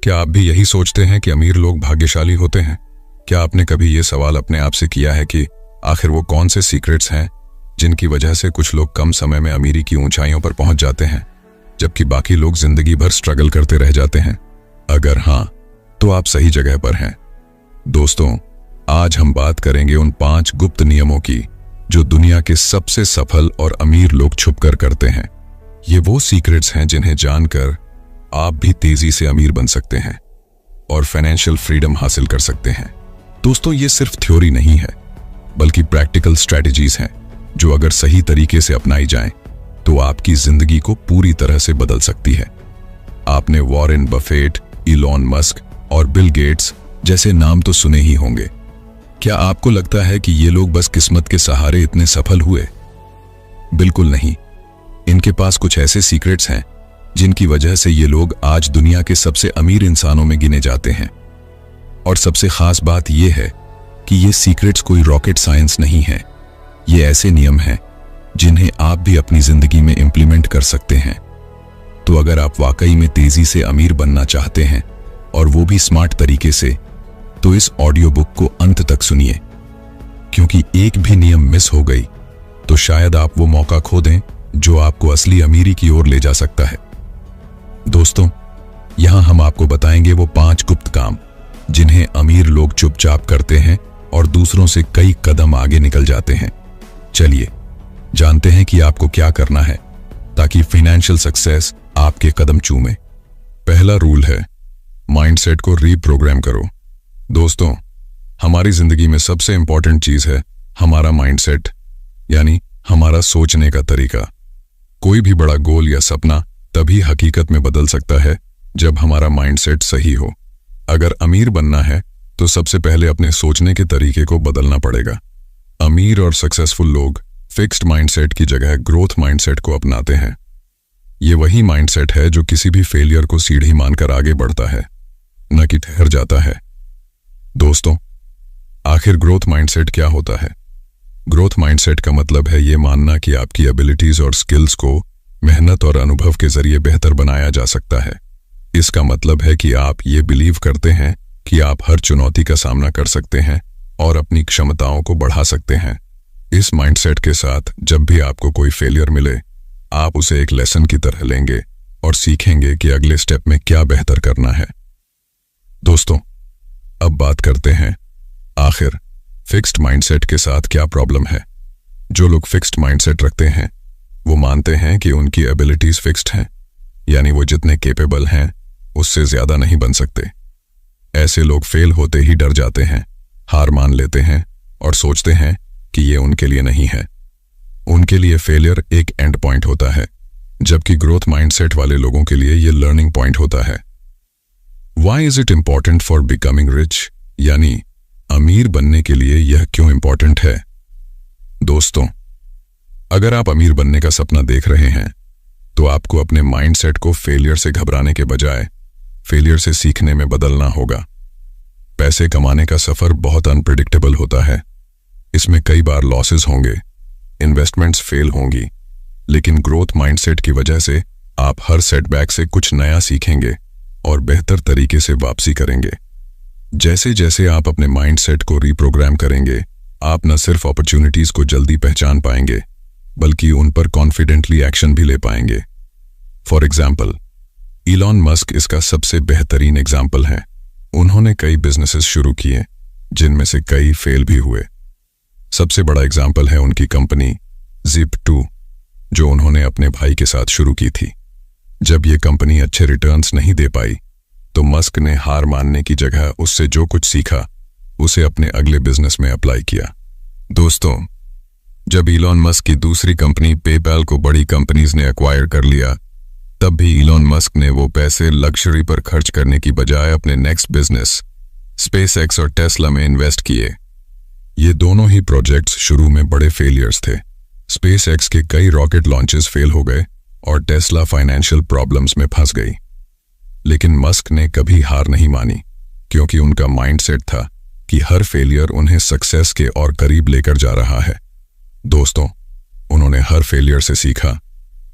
क्या आप भी यही सोचते हैं कि अमीर लोग भाग्यशाली होते हैं? क्या आपने कभी ये सवाल अपने आप से किया है कि आखिर वो कौन से सीक्रेट्स हैं जिनकी वजह से कुछ लोग कम समय में अमीरी की ऊंचाइयों पर पहुंच जाते हैं, जबकि बाकी लोग जिंदगी भर स्ट्रगल करते रह जाते हैं? अगर हां, तो आप सही जगह पर हैं। दोस्तों, आज हम बात करेंगे उन 5 गुप्त नियमों की जो दुनिया के सबसे सफल और अमीर लोग छुपकर करते हैं। ये वो सीक्रेट्स हैं जिन्हें जानकर आप भी तेजी से अमीर बन सकते हैं और फाइनेंशियल फ्रीडम हासिल कर सकते हैं। दोस्तों, ये सिर्फ थ्योरी नहीं है, बल्कि प्रैक्टिकल स्ट्रैटेजीज हैं जो अगर सही तरीके से अपनाई जाएं, तो आपकी जिंदगी को पूरी तरह से बदल सकती है। आपने वॉरेन बफेट, इलॉन मस्क और बिल गेट्स जैसे नाम तो सुने ही होंगे। क्या आपको लगता है कि ये लोग बस किस्मत के सहारे इतने सफल हुए? बिल्कुल नहीं। इनके पास कुछ ऐसे सीक्रेट्स हैं जिनकी वजह से ये लोग आज दुनिया के सबसे अमीर इंसानों में गिने जाते हैं। और सबसे खास बात यह है कि ये सीक्रेट्स कोई रॉकेट साइंस नहीं है। ये ऐसे नियम हैं जिन्हें आप भी अपनी जिंदगी में इंप्लीमेंट कर सकते हैं। तो अगर आप वाकई में तेजी से अमीर बनना चाहते हैं, और वो भी स्मार्ट तरीके से, तो इस ऑडियो बुक को अंत तक सुनिए, क्योंकि एक भी नियम मिस हो गई तो शायद आप वो मौका खो दें जो आपको असली अमीरी की ओर ले जा सकता है। दोस्तों, यहां हम आपको बताएंगे वो 5 गुप्त काम जिन्हें अमीर लोग चुपचाप करते हैं और दूसरों से कई कदम आगे निकल जाते हैं। चलिए जानते हैं कि आपको क्या करना है ताकि फाइनेंशियल सक्सेस आपके कदम चूमे। पहला रूल है, माइंडसेट को रीप्रोग्राम करो। दोस्तों, हमारी जिंदगी में सबसे इंपॉर्टेंट चीज है हमारा माइंडसेट, यानी हमारा सोचने का तरीका। कोई भी बड़ा गोल या सपना तभी हकीकत में बदल सकता है जब हमारा माइंडसेट सही हो। अगर अमीर बनना है तो सबसे पहले अपने सोचने के तरीके को बदलना पड़ेगा। अमीर और सक्सेसफुल लोग फिक्स्ड माइंडसेट की जगह ग्रोथ माइंडसेट को अपनाते हैं। ये वही माइंडसेट है जो किसी भी फेलियर को सीढ़ी मानकर आगे बढ़ता है, न कि ठहर जाता है। दोस्तों, आखिर ग्रोथ माइंडसेट क्या होता है? ग्रोथ माइंडसेट का मतलब है ये मानना कि आपकी एबिलिटीज और स्किल्स को मेहनत और अनुभव के जरिए बेहतर बनाया जा सकता है। इसका मतलब है कि आप ये बिलीव करते हैं कि आप हर चुनौती का सामना कर सकते हैं और अपनी क्षमताओं को बढ़ा सकते हैं। इस माइंडसेट के साथ जब भी आपको कोई फेलियर मिले, आप उसे एक लेसन की तरह लेंगे और सीखेंगे कि अगले स्टेप में क्या बेहतर करना है। दोस्तों, अब बात करते हैं आखिर फिक्स्ड माइंडसेट के साथ क्या प्रॉब्लम है। जो लोग फिक्स्ड माइंडसेट रखते हैं वो मानते हैं कि उनकी एबिलिटीज फिक्स्ड हैं, यानी वो जितने केपेबल हैं उससे ज्यादा नहीं बन सकते। ऐसे लोग फेल होते ही डर जाते हैं, हार मान लेते हैं और सोचते हैं कि ये उनके लिए नहीं है। उनके लिए फेलियर एक एंड पॉइंट होता है, जबकि ग्रोथ माइंडसेट वाले लोगों के लिए ये लर्निंग पॉइंट होता है। Why is it important for becoming rich? यानी अमीर बनने के लिए यह क्यों इंपॉर्टेंट है? दोस्तों, अगर आप अमीर बनने का सपना देख रहे हैं तो आपको अपने माइंडसेट को फेलियर से घबराने के बजाय फेलियर से सीखने में बदलना होगा। पैसे कमाने का सफर बहुत अनप्रेडिक्टेबल होता है। इसमें कई बार लॉसेस होंगे, इन्वेस्टमेंट्स फेल होंगी, लेकिन ग्रोथ माइंडसेट की वजह से आप हर सेटबैक से कुछ नया सीखेंगे और बेहतर तरीके से वापसी करेंगे। जैसे जैसे आप अपने माइंडसेट को रीप्रोग्राम करेंगे, आप न सिर्फ अपॉर्चुनिटीज को जल्दी पहचान पाएंगे, बल्कि उन पर कॉन्फिडेंटली एक्शन भी ले पाएंगे। फॉर एग्जाम्पल, इलॉन मस्क इसका सबसे बेहतरीन एग्जाम्पल है। उन्होंने कई बिजनेसेस शुरू किए जिनमें से कई फेल भी हुए। सबसे बड़ा एग्जाम्पल है उनकी कंपनी Zip2, जो उन्होंने अपने भाई के साथ शुरू की थी। जब ये कंपनी अच्छे रिटर्न्स नहीं दे पाई तो मस्क ने हार मानने की जगह उससे जो कुछ सीखा उसे अपने अगले बिजनेस में अप्लाई किया। दोस्तों, जब इलॉन मस्क की दूसरी कंपनी पेपैल को बड़ी कंपनीज ने एक्वायर कर लिया, तब भी इलॉन मस्क ने वो पैसे लग्जरी पर खर्च करने की बजाय अपने नेक्स्ट बिजनेस स्पेसएक्स और टेस्ला में इन्वेस्ट किए। ये दोनों ही प्रोजेक्ट्स शुरू में बड़े फेलियर्स थे। स्पेसएक्स के कई रॉकेट लॉन्चेस फेल हो गए और टेस्ला फाइनेंशियल प्रॉब्लम्स में फंस गई। लेकिन मस्क ने कभी हार नहीं मानी, क्योंकि उनका माइंडसेट था कि हर फेलियर उन्हें सक्सेस के और करीब लेकर जा रहा है। दोस्तों, उन्होंने हर फेलियर से सीखा,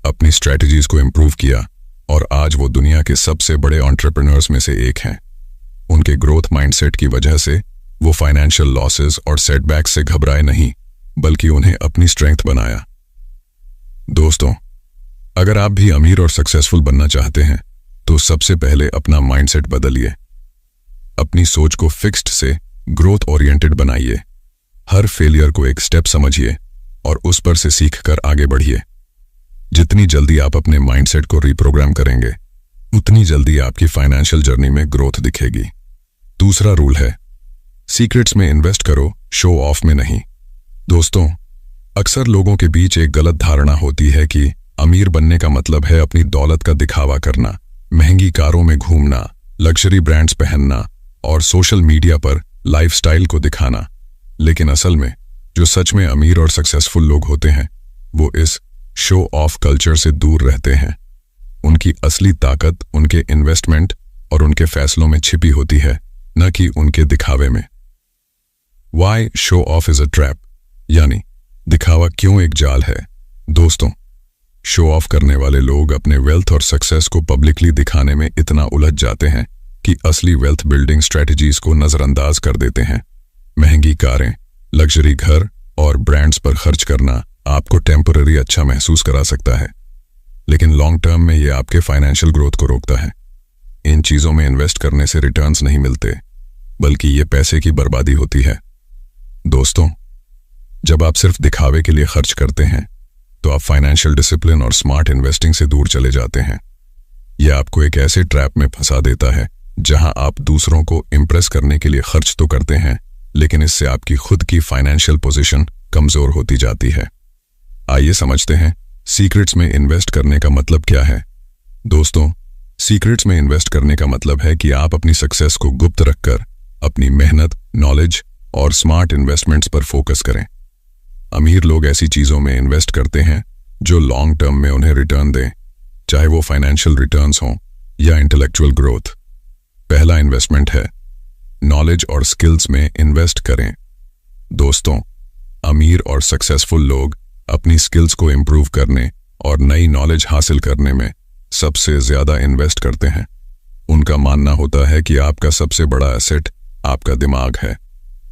अपनी स्ट्रैटेजीज को इंप्रूव किया और आज वो दुनिया के सबसे बड़े एंटरप्रेन्योर्स में से एक हैं। उनके ग्रोथ माइंडसेट की वजह से वो फाइनेंशियल लॉसेस और सेटबैक्स से घबराए नहीं, बल्कि उन्हें अपनी स्ट्रेंथ बनाया। दोस्तों, अगर आप भी अमीर और सक्सेसफुल बनना चाहते हैं तो सबसे पहले अपना माइंडसेट बदलिए। अपनी सोच को फिक्स्ड से ग्रोथ ओरिएंटेड बनाइए। हर फेलियर को एक स्टेप समझिए और उस पर से सीखकर आगे बढ़िए। जितनी जल्दी आप अपने माइंडसेट को रिप्रोग्राम करेंगे, उतनी जल्दी आपकी फाइनेंशियल जर्नी में ग्रोथ दिखेगी। दूसरा रूल है, सीक्रेट्स में इन्वेस्ट करो, शो ऑफ में नहीं। दोस्तों, अक्सर लोगों के बीच एक गलत धारणा होती है कि अमीर बनने का मतलब है अपनी दौलत का दिखावा करना, महंगी कारों में घूमना, लग्जरी ब्रांड्स पहनना और सोशल मीडिया पर लाइफस्टाइल को दिखाना। लेकिन असल में जो सच में अमीर और सक्सेसफुल लोग होते हैं, वो इस शो ऑफ कल्चर से दूर रहते हैं। उनकी असली ताकत उनके इन्वेस्टमेंट और उनके फैसलों में छिपी होती है, न कि उनके दिखावे में। Why show off is a trap, यानी दिखावा क्यों एक जाल है। दोस्तों, शो ऑफ करने वाले लोग अपने वेल्थ और सक्सेस को पब्लिकली दिखाने में इतना उलझ जाते हैं कि असली वेल्थ बिल्डिंग स्ट्रेटजीज को नजरअंदाज कर देते हैं। महंगी कारें, लग्जरी घर और ब्रांड्स पर खर्च करना आपको टेम्पररी अच्छा महसूस करा सकता है, लेकिन लॉन्ग टर्म में ये आपके फाइनेंशियल ग्रोथ को रोकता है। इन चीजों में इन्वेस्ट करने से रिटर्न्स नहीं मिलते, बल्कि ये पैसे की बर्बादी होती है। दोस्तों, जब आप सिर्फ दिखावे के लिए खर्च करते हैं तो आप फाइनेंशियल डिसिप्लिन और स्मार्ट इन्वेस्टिंग से दूर चले जाते हैं। यह आपको एक ऐसे ट्रैप में फंसा देता है जहां आप दूसरों को इंप्रेस करने के लिए खर्च तो करते हैं, लेकिन इससे आपकी खुद की फाइनेंशियल पोजीशन कमजोर होती जाती है। आइए समझते हैं सीक्रेट्स में इन्वेस्ट करने का मतलब क्या है। दोस्तों, सीक्रेट्स में इन्वेस्ट करने का मतलब है कि आप अपनी सक्सेस को गुप्त रखकर अपनी मेहनत, नॉलेज और स्मार्ट इन्वेस्टमेंट्स पर फोकस करें। अमीर लोग ऐसी चीजों में इन्वेस्ट करते हैं जो लॉन्ग टर्म में उन्हें रिटर्न दें, चाहे वो फाइनेंशियल रिटर्न्स हों या इंटेलेक्चुअल ग्रोथ। पहला इन्वेस्टमेंट है नॉलेज और स्किल्स में इन्वेस्ट करें। दोस्तों, अमीर और सक्सेसफुल लोग अपनी स्किल्स को इंप्रूव करने और नई नॉलेज हासिल करने में सबसे ज्यादा इन्वेस्ट करते हैं। उनका मानना होता है कि आपका सबसे बड़ा एसेट आपका दिमाग है।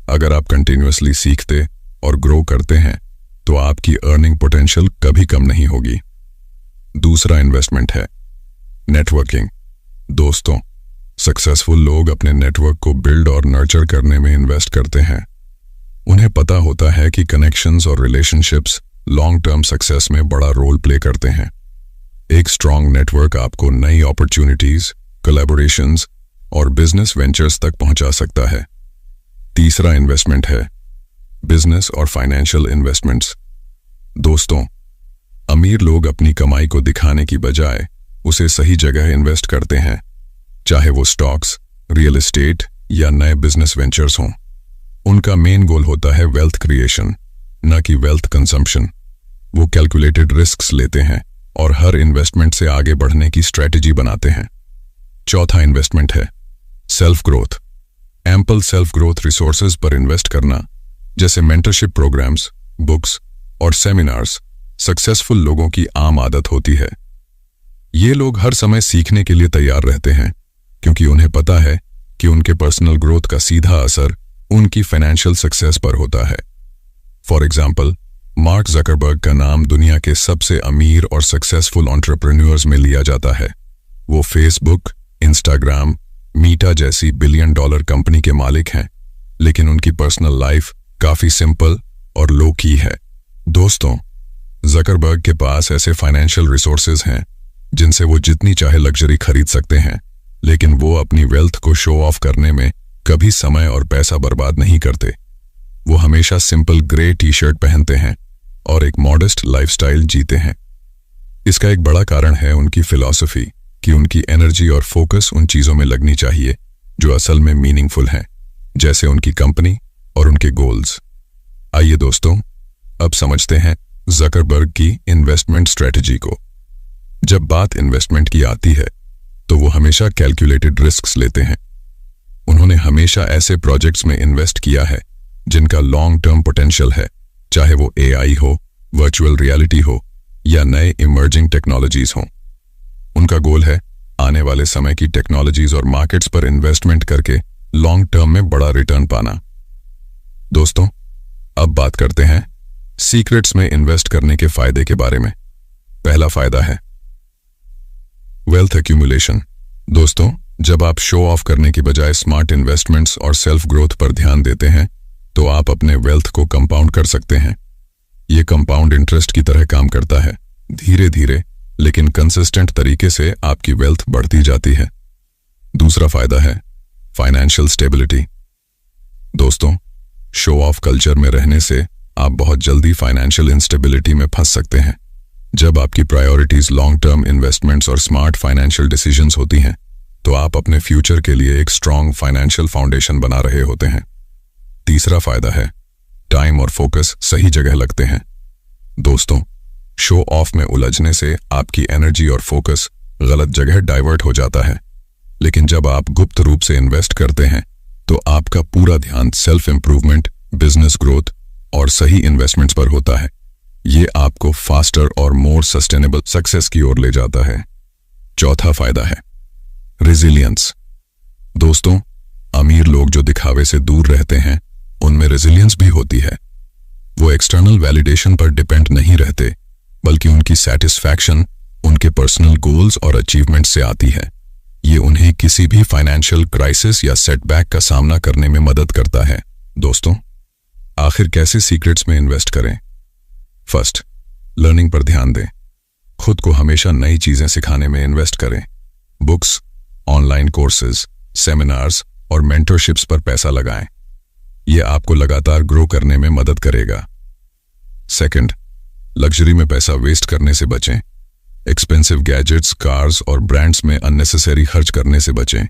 अगर आप कंटिन्यूअसली सीखते और ग्रो करते हैं तो आपकी अर्निंग पोटेंशियल कभी कम नहीं होगी। दूसरा इन्वेस्टमेंट है नेटवर्किंग। दोस्तों, सक्सेसफुल लोग अपने नेटवर्क को बिल्ड और नर्चर करने में इन्वेस्ट करते हैं। उन्हें पता होता है कि कनेक्शंस और रिलेशनशिप्स लॉन्ग टर्म सक्सेस में बड़ा रोल प्ले करते हैं। एक स्ट्रांग नेटवर्क आपको नई अपॉर्चुनिटीज, कोलैबोरेशंस और बिजनेस वेंचर्स तक पहुंचा सकता है। तीसरा इन्वेस्टमेंट है बिजनेस और फाइनेंशियल इन्वेस्टमेंट्स। दोस्तों, अमीर लोग अपनी कमाई को दिखाने की बजाय उसे सही जगह इन्वेस्ट करते हैं, चाहे वो स्टॉक्स, रियल एस्टेट या नए बिजनेस वेंचर्स हों। उनका मेन गोल होता है वेल्थ क्रिएशन, न कि वेल्थ कंजम्पशन। वो कैलकुलेटेड रिस्क्स लेते हैं और हर इन्वेस्टमेंट से आगे बढ़ने की स्ट्रेटजी बनाते हैं। चौथा इन्वेस्टमेंट है self growth. Ample self growth resources पर इन्वेस्ट करना, जैसे मेंटरशिप प्रोग्राम्स, बुक्स और सेमिनार्स, सक्सेसफुल लोगों की आम आदत होती है। ये लोग हर समय सीखने के लिए तैयार रहते हैं, क्योंकि उन्हें पता है कि उनके पर्सनल ग्रोथ का सीधा असर उनकी फाइनेंशियल सक्सेस पर होता है। फॉर एग्जाम्पल, मार्क जकरबर्ग का नाम दुनिया के सबसे अमीर और सक्सेसफुल एंटरप्रेन्योर्स में लिया जाता है। वो फेसबुक, इंस्टाग्राम, मीटा जैसी $1 बिलियन कंपनी के मालिक हैं, लेकिन उनकी पर्सनल लाइफ काफी सिंपल और लो की है। दोस्तों, जकरबर्ग के पास ऐसे फाइनेंशियल रिसोर्सेज हैं जिनसे वो जितनी चाहे लग्जरी खरीद सकते हैं, लेकिन वो अपनी वेल्थ को शो ऑफ करने में कभी समय और पैसा बर्बाद नहीं करते। वो हमेशा सिंपल ग्रे टी शर्ट पहनते हैं और एक मॉडेस्ट लाइफस्टाइल जीते हैं। इसका एक बड़ा कारण है उनकी फिलॉसफी कि उनकी एनर्जी और फोकस उन चीजों में लगनी चाहिए जो असल में मीनिंगफुल हैं, जैसे उनकी कंपनी और उनके गोल्स। आइए दोस्तों, अब समझते हैं जकरबर्ग की इन्वेस्टमेंट स्ट्रेटजी को। जब बात इन्वेस्टमेंट की आती है तो वो हमेशा कैलकुलेटेड रिस्क्स लेते हैं। उन्होंने हमेशा ऐसे प्रोजेक्ट्स में इन्वेस्ट किया है जिनका लॉन्ग टर्म पोटेंशियल है, चाहे वो AI हो, वर्चुअल रियलिटी हो या नए इमर्जिंग टेक्नोलॉजीज हों। उनका गोल है आने वाले समय की टेक्नोलॉजीज और मार्केट्स पर इन्वेस्टमेंट करके लॉन्ग टर्म में बड़ा रिटर्न पाना। दोस्तों, अब बात करते हैं सीक्रेट्स में इन्वेस्ट करने के फायदे के बारे में। पहला फायदा है वेल्थ एक्यूमुलेशन। दोस्तों, जब आप शो ऑफ करने की बजाय स्मार्ट इन्वेस्टमेंट्स और सेल्फ ग्रोथ पर ध्यान देते हैं तो आप अपने वेल्थ को कंपाउंड कर सकते हैं। ये कंपाउंड इंटरेस्ट की तरह काम करता है। धीरे धीरे लेकिन कंसिस्टेंट तरीके से आपकी वेल्थ बढ़ती जाती है। दूसरा फायदा है फाइनेंशियल स्टेबिलिटी। दोस्तों, शो ऑफ कल्चर में रहने से आप बहुत जल्दी फाइनेंशियल इंस्टेबिलिटी में फंस सकते हैं। जब आपकी प्रायोरिटीज लॉन्ग टर्म इन्वेस्टमेंट्स और स्मार्ट फाइनेंशियल डिसीजंस होती हैं तो आप अपने फ्यूचर के लिए एक स्ट्रांग फाइनेंशियल फाउंडेशन बना रहे होते हैं। तीसरा फायदा है टाइम और फोकस सही जगह लगते हैं। दोस्तों, शो ऑफ में उलझने से आपकी एनर्जी और फोकस गलत जगह डाइवर्ट हो जाता है, लेकिन जब आप गुप्त रूप से इन्वेस्ट करते हैं तो आपका पूरा ध्यान सेल्फ इंप्रूवमेंट, बिजनेस ग्रोथ और सही इन्वेस्टमेंट्स पर होता है। ये आपको फास्टर और मोर सस्टेनेबल सक्सेस की ओर ले जाता है। चौथा फायदा है रेजिलियंस। दोस्तों, अमीर लोग जो दिखावे से दूर रहते हैं उनमें रेजिलियंस भी होती है। वो एक्सटर्नल वैलिडेशन पर डिपेंड नहीं रहते, बल्कि उनकी सेटिस्फैक्शन उनके पर्सनल गोल्स और अचीवमेंट से आती है। ये उन्हें किसी भी फाइनेंशियल क्राइसिस या सेटबैक का सामना करने में मदद करता है। दोस्तों, आखिर कैसे सीक्रेट्स में इन्वेस्ट करें? फर्स्ट, लर्निंग पर ध्यान दें। खुद को हमेशा नई चीजें सिखाने में इन्वेस्ट करें। बुक्स, ऑनलाइन कोर्सेज, सेमिनार्स और मेंटरशिप्स पर पैसा लगाएं। यह आपको लगातार ग्रो करने में मदद करेगा। सेकंड, लग्जरी में पैसा वेस्ट करने से बचें। एक्सपेंसिव गैजेट्स, कार्स और ब्रांड्स में अननेसेसरी खर्च करने से बचें।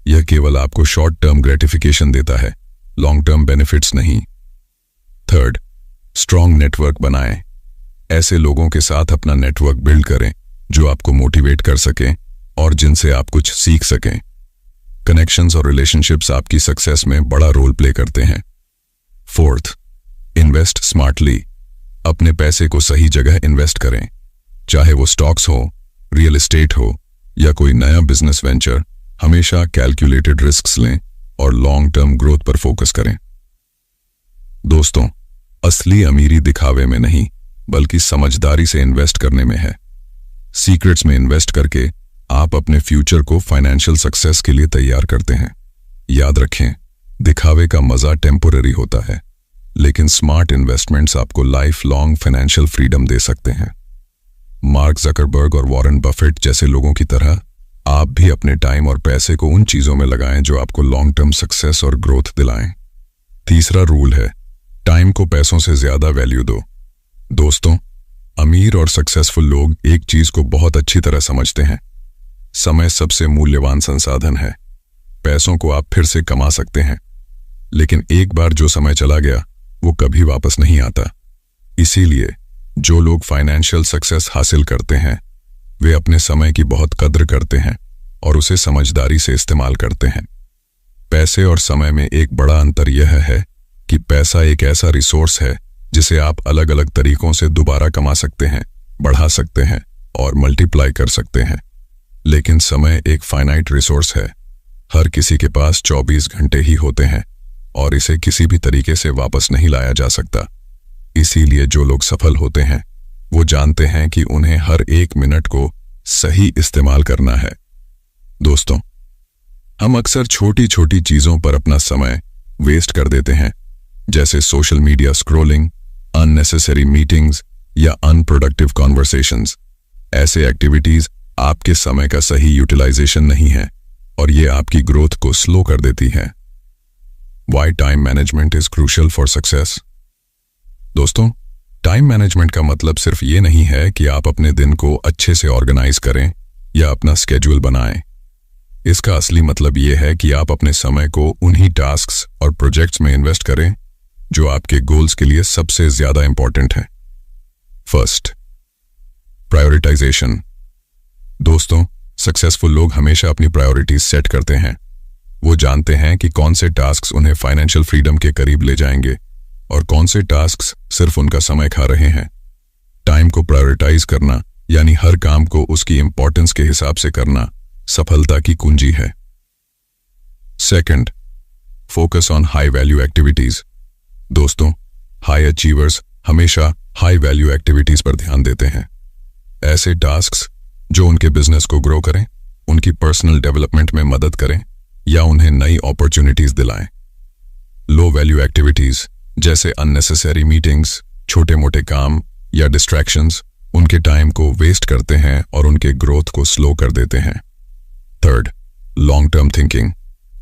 यह केवल आपको शॉर्ट टर्म ग्रेटिफिकेशन देता है, लॉन्ग टर्म बेनिफिट्स नहीं। थर्ड, स्ट्रॉन्ग नेटवर्क बनाएं। ऐसे लोगों के साथ अपना नेटवर्क बिल्ड करें जो आपको मोटिवेट कर सकें और जिनसे आप कुछ सीख सकें। कनेक्शंस और रिलेशनशिप्स आपकी सक्सेस में बड़ा रोल प्ले करते हैं। Fourth, invest smartly. अपने पैसे को सही जगह इन्वेस्ट करें, चाहे वो स्टॉक्स हो, रियल एस्टेट हो या कोई नया बिजनेस वेंचर। हमेशा कैलकुलेटेड रिस्क्स लें और लॉन्ग टर्म ग्रोथ पर फोकस करें। दोस्तों, असली अमीरी दिखावे में नहीं बल्कि समझदारी से इन्वेस्ट करने में है। सीक्रेट्स में इन्वेस्ट करके आप अपने फ्यूचर को फाइनेंशियल सक्सेस के लिए तैयार करते हैं। याद रखें, दिखावे का मजा टेम्पोररी होता है, लेकिन स्मार्ट इन्वेस्टमेंट्स आपको लाइफ लॉन्ग फाइनेंशियल फ्रीडम दे सकते हैं। मार्क जकरबर्ग और वॉरेन बफेट जैसे लोगों की तरह आप भी अपने टाइम और पैसे को उन चीजों में लगाएं जो आपको लॉन्ग टर्म सक्सेस और ग्रोथ दिलाएं। तीसरा रूल है टाइम को पैसों से ज्यादा वैल्यू दो। दोस्तों, अमीर और सक्सेसफुल लोग एक चीज को बहुत अच्छी तरह समझते हैं। समय सबसे मूल्यवान संसाधन है। पैसों को आप फिर से कमा सकते हैं, लेकिन एक बार जो समय चला गया वो कभी वापस नहीं आता। इसीलिए जो लोग फाइनेंशियल सक्सेस हासिल करते हैं वे अपने समय की बहुत कद्र करते हैं और उसे समझदारी से इस्तेमाल करते हैं। पैसे और समय में एक बड़ा अंतर यह है कि पैसा एक ऐसा रिसोर्स है जिसे आप अलग अलग तरीकों से दोबारा कमा सकते हैं, बढ़ा सकते हैं और मल्टीप्लाई कर सकते हैं, लेकिन समय एक फाइनाइट रिसोर्स है। हर किसी के पास 24 घंटे ही होते हैं और इसे किसी भी तरीके से वापस नहीं लाया जा सकता। इसीलिए जो लोग सफल होते हैं वो जानते हैं कि उन्हें हर एक मिनट को सही इस्तेमाल करना है। दोस्तों, हम अक्सर छोटी छोटी चीजों पर अपना समय वेस्ट कर देते हैं, जैसे social media scrolling, unnecessary meetings या अनप्रोडक्टिव कॉन्वर्सेशंस। ऐसे एक्टिविटीज आपके समय का सही यूटिलाइजेशन नहीं है और ये आपकी ग्रोथ को स्लो कर देती है। Why time management is crucial for success? दोस्तों, टाइम मैनेजमेंट का मतलब सिर्फ ये नहीं है कि आप अपने दिन को अच्छे से ऑर्गेनाइज करें या अपना स्केड्यूल बनाएं। इसका असली मतलब ये है कि आप अपने समय को उन्हीं टास्क्स और प्रोजेक्ट्स में इन्वेस्ट करें जो आपके गोल्स के लिए सबसे ज्यादा इंपॉर्टेंट है। First, prioritisation. दोस्तों, सक्सेसफुल लोग हमेशा अपनी प्रायोरिटीज सेट करते हैं। वो जानते हैं कि कौन से टास्क्स उन्हें फाइनेंशियल फ्रीडम के करीब ले जाएंगे और कौन से टास्क्स सिर्फ उनका समय खा रहे हैं। टाइम को प्रायोरिटाइज करना यानी हर काम को उसकी इंपॉर्टेंस के हिसाब से करना सफलता की कुंजी है। Second, focus on high value activities. दोस्तों, हाई अचीवर्स हमेशा हाई वैल्यू एक्टिविटीज पर ध्यान देते हैं। ऐसे टास्क्स जो उनके बिजनेस को ग्रो करें, उनकी पर्सनल डेवलपमेंट में मदद करें या उन्हें नई अपॉर्चुनिटीज दिलाएं। लो वैल्यू एक्टिविटीज जैसे अननेसेसरी मीटिंग्स, छोटे मोटे काम या डिस्ट्रैक्शंस उनके टाइम को वेस्ट करते हैं और उनके ग्रोथ को स्लो कर देते हैं। Third, long term thinking.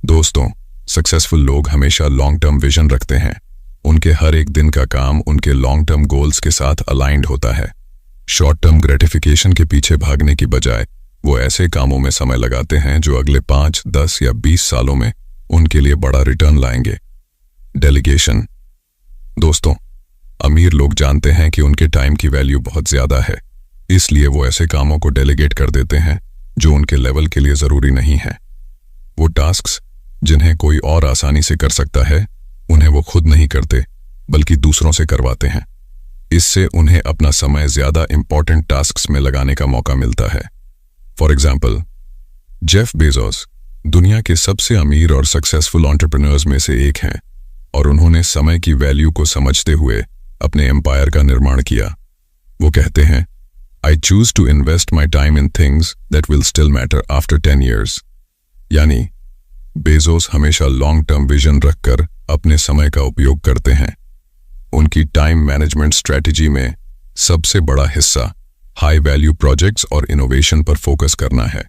दोस्तों, सक्सेसफुल लोग हमेशा लॉन्ग टर्म विजन रखते हैं। उनके हर एक दिन का काम उनके लॉन्ग टर्म गोल्स के साथ अलाइंड होता है। शॉर्ट टर्म ग्रेटिफिकेशन के पीछे भागने की बजाय वो ऐसे कामों में समय लगाते हैं जो अगले 5, 10 या 20 सालों में उनके लिए बड़ा रिटर्न लाएंगे। डेलीगेशन। दोस्तों, अमीर लोग जानते हैं कि उनके टाइम की वैल्यू बहुत ज्यादा है, इसलिए वो ऐसे कामों को डेलीगेट कर देते हैं जो उनके लेवल के लिए जरूरी नहीं है। वो टास्क्स जिन्हें कोई और आसानी से कर सकता है, उन्हें वो खुद नहीं करते बल्कि दूसरों से करवाते हैं। इससे उन्हें अपना समय ज्यादा इंपॉर्टेंट टास्क्स में लगाने का मौका मिलता है। फॉर एग्जाम्पल, जेफ बेजोस दुनिया के सबसे अमीर और सक्सेसफुल एंटरप्रेन्योर्स में से एक हैं और उन्होंने समय की वैल्यू को समझते हुए अपने एम्पायर का निर्माण किया। वो कहते हैं, I choose to invest my time in things that will still matter after 10 years। यानी बेजोस हमेशा लॉन्ग टर्म विजन रखकर अपने समय का उपयोग करते हैं। उनकी टाइम मैनेजमेंट स्ट्रेटजी में सबसे बड़ा हिस्सा हाई वैल्यू प्रोजेक्ट्स और इनोवेशन पर फोकस करना है।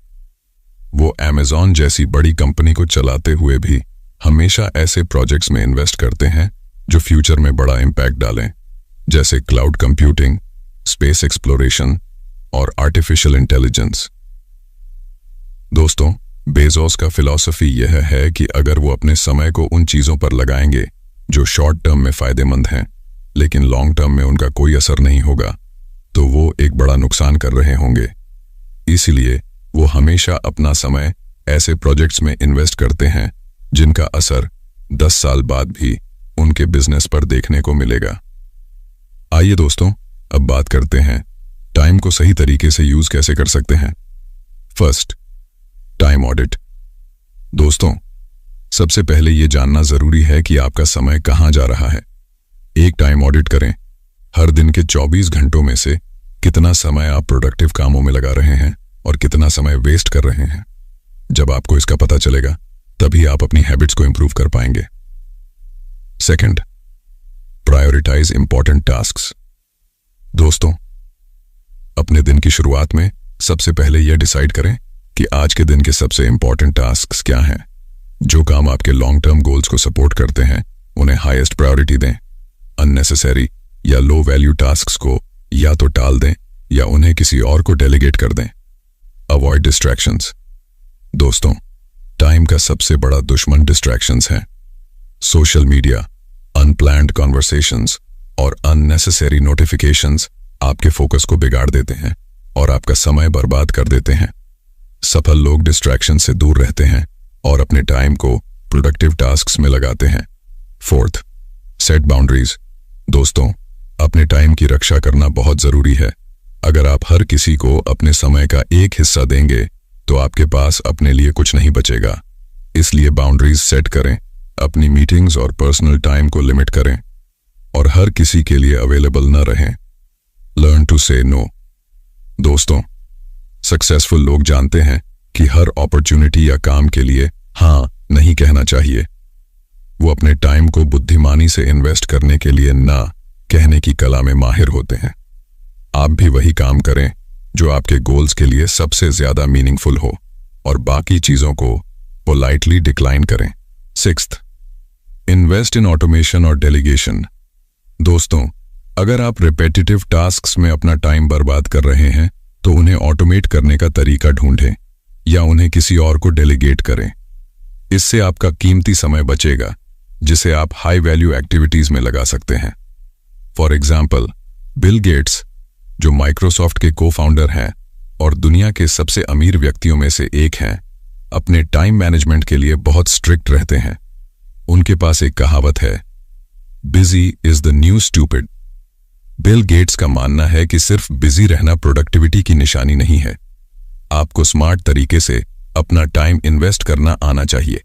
वो अमेज़न जैसी बड़ी कंपनी को चलाते हुए भी हमेशा ऐसे प्रोजेक्ट्स में इन्वेस्ट करते हैं जो फ्यूचर में बड़ा इंपैक्ट डालें, जैसे क्लाउड कंप्यूटिंग, स्पेस एक्सप्लोरेशन और आर्टिफिशियल इंटेलिजेंस। दोस्तों, बेजोस का फिलॉसफी यह है कि अगर वो अपने समय को उन चीजों पर लगाएंगे जो शॉर्ट टर्म में फायदेमंद हैं लेकिन लॉन्ग टर्म में उनका कोई असर नहीं होगा, तो वो एक बड़ा नुकसान कर रहे होंगे। इसीलिए वो हमेशा अपना समय ऐसे प्रोजेक्ट्स में इन्वेस्ट करते हैं जिनका असर 10 साल बाद भी उनके बिजनेस पर देखने को मिलेगा। आइए दोस्तों, अब बात करते हैं टाइम को सही तरीके से यूज कैसे कर सकते हैं। First, time audit. दोस्तों, सबसे पहले यह जानना जरूरी है कि आपका समय कहां जा रहा है। एक टाइम ऑडिट करें। हर दिन के 24 घंटों में से कितना समय आप प्रोडक्टिव कामों में लगा रहे हैं और कितना समय वेस्ट कर रहे हैं। जब आपको इसका पता चलेगा, तभी आप अपनी हैबिट्स को इंप्रूव कर पाएंगे। Second, prioritise important tasks. दोस्तों, अपने दिन की शुरुआत में सबसे पहले यह डिसाइड करें कि आज के दिन के सबसे इंपॉर्टेंट टास्क्स क्या हैं। जो काम आपके लॉन्ग टर्म गोल्स को सपोर्ट करते हैं, उन्हें हाईएस्ट प्रायोरिटी दें। अननेसेसरी या लो वैल्यू टास्क्स को या तो टाल दें या उन्हें किसी और को डेलीगेट कर दें। Avoid distractions. दोस्तों, टाइम का सबसे बड़ा दुश्मन डिस्ट्रैक्शंस हैं। सोशल मीडिया, अनप्लान्ड कॉन्वर्सेशंस और अननेसेसरी नोटिफिकेशंस आपके फोकस को बिगाड़ देते हैं और आपका समय बर्बाद कर देते हैं। सफल लोग डिस्ट्रैक्शन से दूर रहते हैं और अपने टाइम को प्रोडक्टिव टास्क्स में लगाते हैं। Fourth, set boundaries. दोस्तों, अपने टाइम की रक्षा करना बहुत जरूरी है। अगर आप हर किसी को अपने समय का एक हिस्सा देंगे तो आपके पास अपने लिए कुछ नहीं बचेगा। इसलिए बाउंड्रीज सेट करें, अपनी मीटिंग्स और पर्सनल टाइम को लिमिट करें और हर किसी के लिए अवेलेबल न रहें। लर्न टू से नो। दोस्तों, सक्सेसफुल लोग जानते हैं कि हर अपॉर्चुनिटी या काम के लिए हाँ नहीं कहना चाहिए। वो अपने टाइम को बुद्धिमानी से इन्वेस्ट करने के लिए ना कहने की कला में माहिर होते हैं। आप भी वही काम करें जो आपके गोल्स के लिए सबसे ज्यादा मीनिंगफुल हो और बाकी चीजों को पोलाइटली डिक्लाइन करें। सिक्स्थ, इन्वेस्ट इन ऑटोमेशन और डेलीगेशन। दोस्तों, अगर आप रिपेटिटिव टास्क्स में अपना टाइम बर्बाद कर रहे हैं तो उन्हें ऑटोमेट करने का तरीका ढूंढें या उन्हें किसी और को डेलीगेट करें। इससे आपका कीमती समय बचेगा जिसे आप हाई वैल्यू एक्टिविटीज में लगा सकते हैं। फॉर एग्जाम्पल, बिल गेट्स जो माइक्रोसॉफ्ट के को फाउंडर हैं और दुनिया के सबसे अमीर व्यक्तियों में से एक हैं, अपने टाइम मैनेजमेंट के लिए बहुत स्ट्रिक्ट रहते हैं। उनके पास एक कहावत है, busy is the new stupid. Bill Gates का मानना है कि सिर्फ बिजी रहना प्रोडक्टिविटी की निशानी नहीं है। आपको स्मार्ट तरीके से अपना टाइम इन्वेस्ट करना आना चाहिए।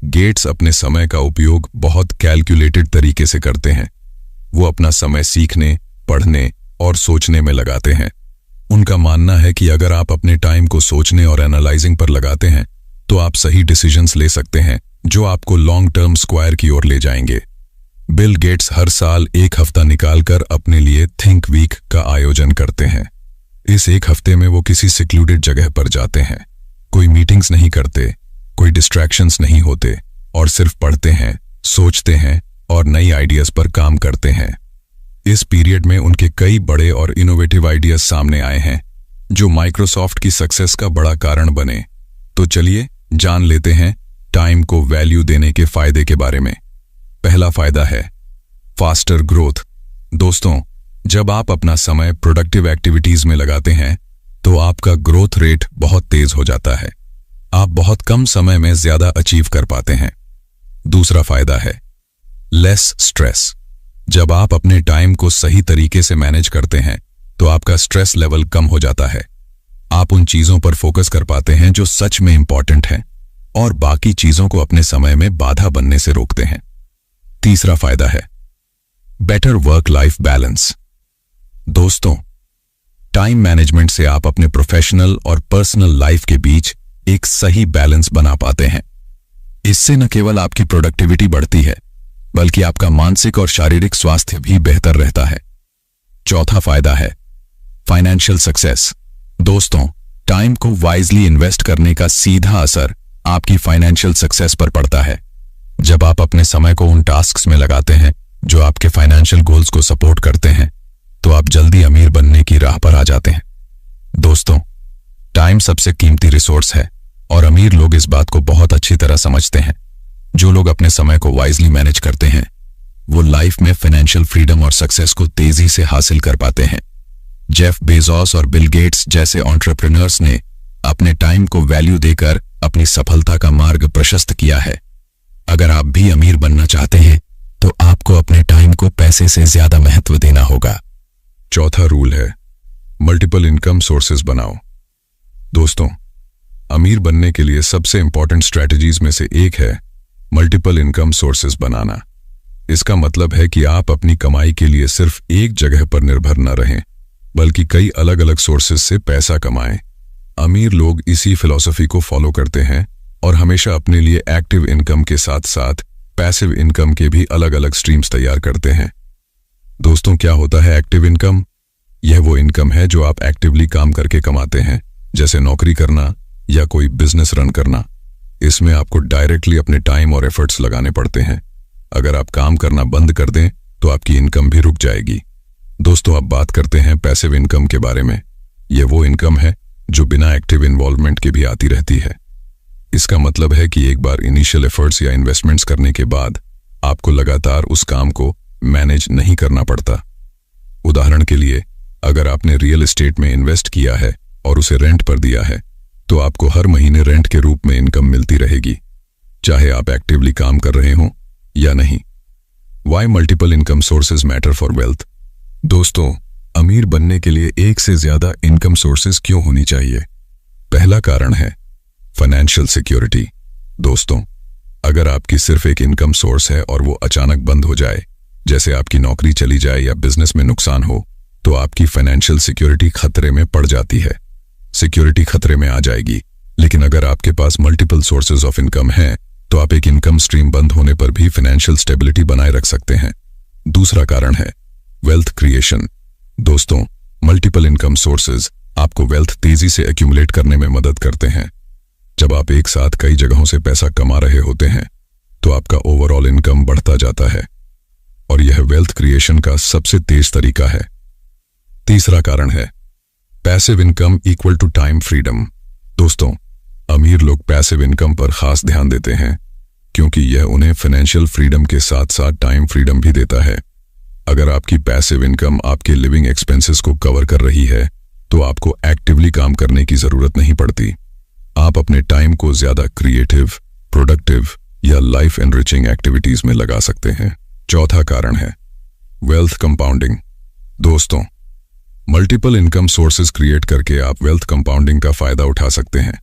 गेट्स अपने समय का उपयोग बहुत कैलकुलेटेड तरीके से करते हैं। वो अपना समय सीखने, पढ़ने और सोचने में लगाते हैं। उनका मानना है कि अगर आप अपने टाइम को सोचने और एनालाइजिंग पर लगाते हैं तो आप सही डिसीजंस ले सकते हैं जो आपको लॉन्ग टर्म स्क्वायर की ओर ले जाएंगे। बिल गेट्स हर साल एक हफ्ता निकालकर अपने लिए थिंक वीक का आयोजन करते हैं। इस एक हफ्ते में वो किसी सिक्लूडेड जगह पर जाते हैं, कोई मीटिंग्स नहीं करते, कोई डिस्ट्रैक्शंस नहीं होते और सिर्फ पढ़ते हैं, सोचते हैं और नई आइडियाज पर काम करते हैं। इस पीरियड में उनके कई बड़े और इनोवेटिव आइडियाज सामने आए हैं जो माइक्रोसॉफ्ट की सक्सेस का बड़ा कारण बने। तो चलिए जान लेते हैं टाइम को वैल्यू देने के फायदे के बारे में। पहला फायदा है फास्टर ग्रोथ। दोस्तों, जब आप अपना समय प्रोडक्टिव एक्टिविटीज में लगाते हैं तो आपका ग्रोथ रेट बहुत तेज हो जाता है। आप बहुत कम समय में ज्यादा अचीव कर पाते हैं। दूसरा फायदा है लेस स्ट्रेस। जब आप अपने टाइम को सही तरीके से मैनेज करते हैं तो आपका स्ट्रेस लेवल कम हो जाता है। आप उन चीजों पर फोकस कर पाते हैं जो सच में इंपॉर्टेंट हैं और बाकी चीजों को अपने समय में बाधा बनने से रोकते हैं। तीसरा फायदा है बेटर वर्क लाइफ बैलेंस। दोस्तों, टाइम मैनेजमेंट से आप अपने प्रोफेशनल और पर्सनल लाइफ के बीच एक सही बैलेंस बना पाते हैं। इससे न केवल आपकी प्रोडक्टिविटी बढ़ती है बल्कि आपका मानसिक और शारीरिक स्वास्थ्य भी बेहतर रहता है। चौथा फायदा है फाइनेंशियल सक्सेस। दोस्तों, टाइम को वाइजली इन्वेस्ट करने का सीधा असर आपकी फाइनेंशियल सक्सेस पर पड़ता है। जब आप अपने समय को उन टास्क्स में लगाते हैं जो आपके फाइनेंशियल गोल्स को सपोर्ट करते हैं तो आप जल्दी अमीर बनने की राह पर आ जाते हैं। दोस्तों, टाइम सबसे कीमती रिसोर्स है और अमीर लोग इस बात को बहुत अच्छी तरह समझते हैं। जो लोग अपने समय को वाइजली मैनेज करते हैं वो लाइफ में फाइनेंशियल फ्रीडम और सक्सेस को तेजी से हासिल कर पाते हैं। जेफ बेजोस और बिल गेट्स जैसे एंटरप्रेन्योर्स ने अपने टाइम को वैल्यू देकर अपनी सफलता का मार्ग प्रशस्त किया है। अगर आप भी अमीर बनना चाहते हैं तो आपको अपने टाइम को पैसे से ज्यादा महत्व देना होगा। चौथा रूल है मल्टीपल इनकम सोर्सेज बनाओ। दोस्तों, अमीर बनने के लिए सबसे इंपॉर्टेंट स्ट्रैटेजीज में से एक है मल्टीपल इनकम सोर्सेज बनाना। इसका मतलब है कि आप अपनी कमाई के लिए सिर्फ एक जगह पर निर्भर न रहें बल्कि कई अलग अलग सोर्सेज से पैसा कमाएं। अमीर लोग इसी फिलॉसफी को फॉलो करते हैं और हमेशा अपने लिए एक्टिव इनकम के साथ साथ पैसिव इनकम के भी अलग अलग स्ट्रीम्स तैयार करते हैं। दोस्तों, क्या होता है एक्टिव इनकम? यह वो इनकम है जो आप एक्टिवली काम करके कमाते हैं, जैसे नौकरी करना या कोई बिजनेस रन करना। इसमें आपको डायरेक्टली अपने टाइम और एफर्ट्स लगाने पड़ते हैं। अगर आप काम करना बंद कर दें तो आपकी इनकम भी रुक जाएगी। दोस्तों, अब बात करते हैं पैसिव इनकम के बारे में। यह वो इनकम है जो बिना एक्टिव इन्वॉल्वमेंट के भी आती रहती है। इसका मतलब है कि एक बार इनिशियल एफर्ट्स या इन्वेस्टमेंट्स करने के बाद आपको लगातार उस काम को मैनेज नहीं करना पड़ता। उदाहरण के लिए, अगर आपने रियल एस्टेट में इन्वेस्ट किया है और उसे रेंट पर दिया है तो आपको हर महीने रेंट के रूप में इनकम मिलती रहेगी, चाहे आप एक्टिवली काम कर रहे हों या नहीं। Why multiple income sources matter for wealth? दोस्तों, अमीर बनने के लिए एक से ज्यादा इनकम सोर्सेज क्यों होनी चाहिए? पहला कारण है फाइनेंशियल सिक्योरिटी। दोस्तों, अगर आपकी सिर्फ एक इनकम सोर्स है और वो अचानक बंद हो जाए, जैसे आपकी नौकरी चली जाए या बिजनेस में नुकसान हो, तो आपकी फाइनेंशियल सिक्योरिटी खतरे में पड़ जाती है। सिक्योरिटी खतरे में आ जाएगी। लेकिन अगर आपके पास मल्टीपल सोर्सेज ऑफ इनकम हैं तो आप एक इनकम स्ट्रीम बंद होने पर भी फाइनेंशियल स्टेबिलिटी बनाए रख सकते हैं। दूसरा कारण है वेल्थ क्रिएशन। दोस्तों, मल्टीपल इनकम सोर्सेज आपको वेल्थ तेजी से एक्यूमुलेट करने में मदद करते हैं। जब आप एक साथ कई जगहों से पैसा कमा रहे होते हैं तो आपका ओवरऑल इनकम बढ़ता जाता है और यह वेल्थ क्रिएशन का सबसे तेज तरीका है। तीसरा कारण है passive income equal to time freedom. दोस्तों, अमीर लोग पैसिव इनकम पर खास ध्यान देते हैं क्योंकि यह उन्हें फाइनेंशियल फ्रीडम के साथ साथ टाइम फ्रीडम भी देता है। अगर आपकी पैसिव इनकम आपके लिविंग एक्सपेंसेस को कवर कर रही है तो आपको एक्टिवली काम करने की जरूरत नहीं पड़ती। आप अपने टाइम को ज्यादा क्रिएटिव, प्रोडक्टिव या लाइफ एनरिचिंग एक्टिविटीज में लगा सकते हैं। चौथा कारण है वेल्थ कंपाउंडिंग। दोस्तों, मल्टीपल इनकम सोर्सेज क्रिएट करके आप वेल्थ कंपाउंडिंग का फायदा उठा सकते हैं।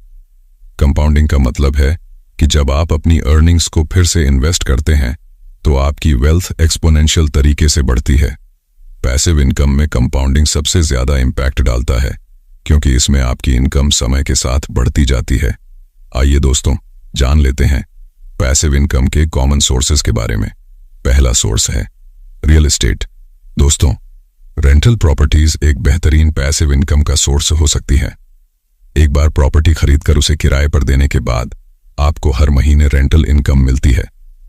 कंपाउंडिंग का मतलब है कि जब आप अपनी अर्निंग्स को फिर से इन्वेस्ट करते हैं तो आपकी वेल्थ एक्सपोनेंशियल तरीके से बढ़ती है। पैसिव इनकम में कंपाउंडिंग सबसे ज्यादा इम्पैक्ट डालता है क्योंकि इसमें आपकी इनकम समय के साथ बढ़ती जाती है। आइए दोस्तों, जान लेते हैं पैसिव इनकम के कॉमन सोर्सेज के बारे में। पहला सोर्स है रियल एस्टेट। दोस्तों, रेंटल प्रॉपर्टीज एक बेहतरीन पैसिव इनकम का सोर्स हो सकती है। एक बार प्रॉपर्टी खरीदकर उसे किराए पर देने के बाद आपको हर महीने रेंटल इनकम मिलती है,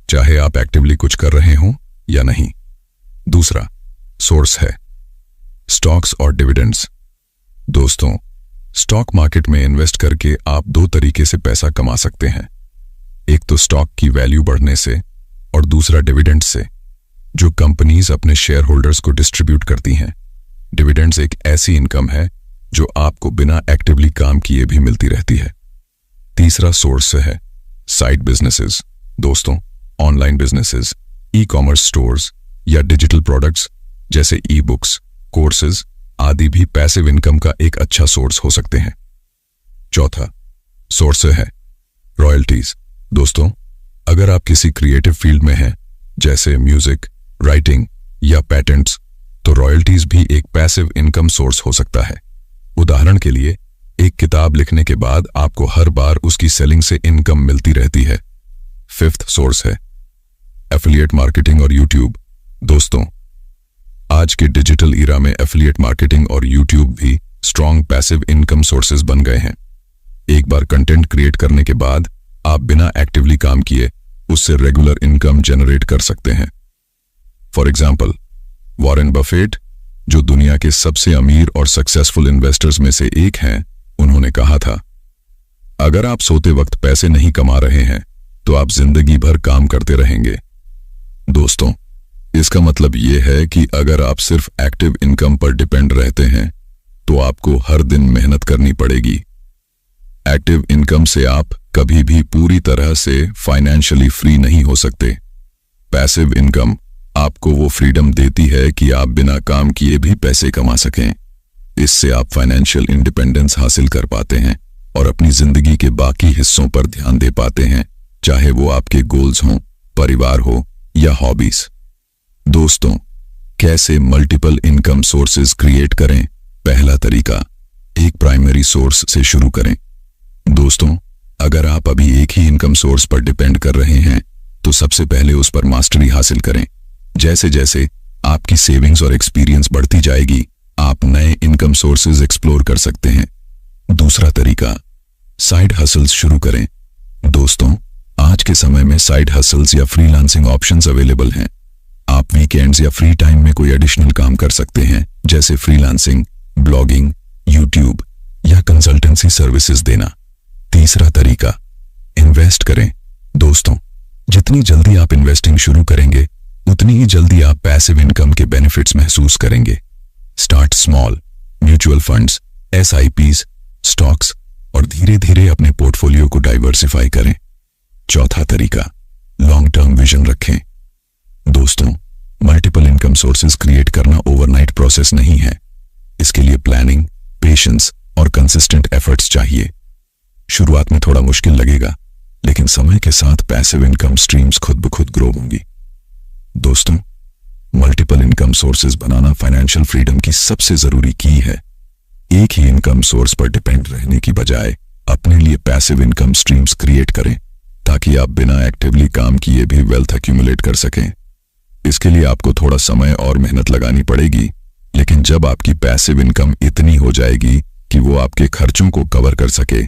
चाहे आप एक्टिवली कुछ कर रहे हों या नहीं। दूसरा सोर्स है स्टॉक्स और डिविडेंड्स। दोस्तों, स्टॉक मार्केट में इन्वेस्ट करके आप दो तरीके से पैसा कमा सकते हैं। एक तो स्टॉक की वैल्यू बढ़ने से और दूसरा डिविडेंड से, जो कंपनीज अपने शेयर होल्डर्स को डिस्ट्रीब्यूट करती हैं। डिविडेंड्स एक ऐसी इनकम है जो आपको बिना एक्टिवली काम किए भी मिलती रहती है। तीसरा सोर्स है साइड बिजनेसेस। दोस्तों, online businesses, e commerce stores या डिजिटल प्रोडक्ट्स जैसे ई बुक्स, कोर्सेज आदि भी पैसिव इनकम का एक अच्छा सोर्स हो सकते हैं। चौथा सोर्स है रॉयल्टीज। दोस्तों, अगर आप किसी क्रिएटिव फील्ड में हैं जैसे म्यूजिक, राइटिंग या पैटेंट्स, तो रॉयल्टीज भी एक पैसिव इनकम सोर्स हो सकता है। उदाहरण के लिए, एक किताब लिखने के बाद आपको हर बार उसकी सेलिंग से इनकम मिलती रहती है। फिफ्थ सोर्स है एफिलिएट मार्केटिंग और यूट्यूब। दोस्तों, आज के डिजिटल ईरा में एफिलिएट मार्केटिंग और यूट्यूब भी स्ट्रॉन्ग पैसिव इनकम सोर्सेज बन गए हैं। एक बार कंटेंट क्रिएट करने के बाद आप बिना एक्टिवली काम किए उससे रेगुलर इनकम जनरेट कर सकते हैं। फॉर एग्जाम्पल, वॉरेन बफेट, जो दुनिया के सबसे अमीर और सक्सेसफुल इन्वेस्टर्स में से एक हैं, उन्होंने कहा था, अगर आप सोते वक्त पैसे नहीं कमा रहे हैं तो आप जिंदगी भर काम करते रहेंगे। दोस्तों, इसका मतलब यह है कि अगर आप सिर्फ एक्टिव इनकम पर डिपेंड रहते हैं तो आपको हर दिन मेहनत करनी पड़ेगी। एक्टिव इनकम से आप कभी भी पूरी तरह से फाइनेंशियली फ्री नहीं हो सकते। पैसिव इनकम आपको वो फ्रीडम देती है कि आप बिना काम किए भी पैसे कमा सकें। इससे आप फाइनेंशियल इंडिपेंडेंस हासिल कर पाते हैं और अपनी जिंदगी के बाकी हिस्सों पर ध्यान दे पाते हैं, चाहे वो आपके गोल्स हों, परिवार हो या हॉबीज। दोस्तों, कैसे मल्टीपल इनकम सोर्सेज क्रिएट करें? पहला तरीका, एक प्राइमरी सोर्स से शुरू करें। दोस्तों, अगर आप अभी एक ही इनकम सोर्स पर डिपेंड कर रहे हैं तो सबसे पहले उस पर मास्टरी हासिल करें। जैसे जैसे आपकी सेविंग्स और एक्सपीरियंस बढ़ती जाएगी, आप नए इनकम सोर्सेज एक्सप्लोर कर सकते हैं। दूसरा तरीका, साइड हसल्स शुरू करें। दोस्तों, आज के समय में साइड हसल्स या फ्रीलांसिंग ऑप्शंस अवेलेबल हैं। आप वीकेंड्स या फ्री टाइम में कोई एडिशनल काम कर सकते हैं, जैसे फ्रीलांसिंग, ब्लॉगिंग, यूट्यूब या कंसल्टेंसी सर्विसेज देना। तीसरा तरीका, इन्वेस्ट करें। दोस्तों, जितनी जल्दी आप इन्वेस्टिंग शुरू करेंगे उतनी ही जल्दी आप पैसिव इनकम के बेनिफिट्स महसूस करेंगे। Start small, mutual funds, SIPs, stocks और धीरे धीरे अपने पोर्टफोलियो को डाइवर्सिफाई करें। चौथा तरीका, लॉन्ग टर्म विजन रखें। दोस्तों, मल्टीपल इनकम सोर्सेज क्रिएट करना ओवरनाइट प्रोसेस नहीं है। इसके लिए प्लानिंग, पेशेंस और कंसिस्टेंट एफर्ट्स चाहिए। शुरुआत में थोड़ा मुश्किल लगेगा, लेकिन समय के साथ पैसिव इनकम स्ट्रीम्स खुद ब खुद ग्रो होंगी। दोस्तों, मल्टीपल इनकम सोर्सेज बनाना फाइनेंशियल फ्रीडम की सबसे जरूरी की है। एक ही इनकम सोर्स पर डिपेंड रहने की बजाय अपने लिए पैसिव इनकम स्ट्रीम्स क्रिएट करें ताकि आप बिना एक्टिवली काम किए भी वेल्थ एक्यूमुलेट कर सकें। इसके लिए आपको थोड़ा समय और मेहनत लगानी पड़ेगी, लेकिन जब आपकी पैसिव इनकम इतनी हो जाएगी कि वो आपके खर्चों को कवर कर सके,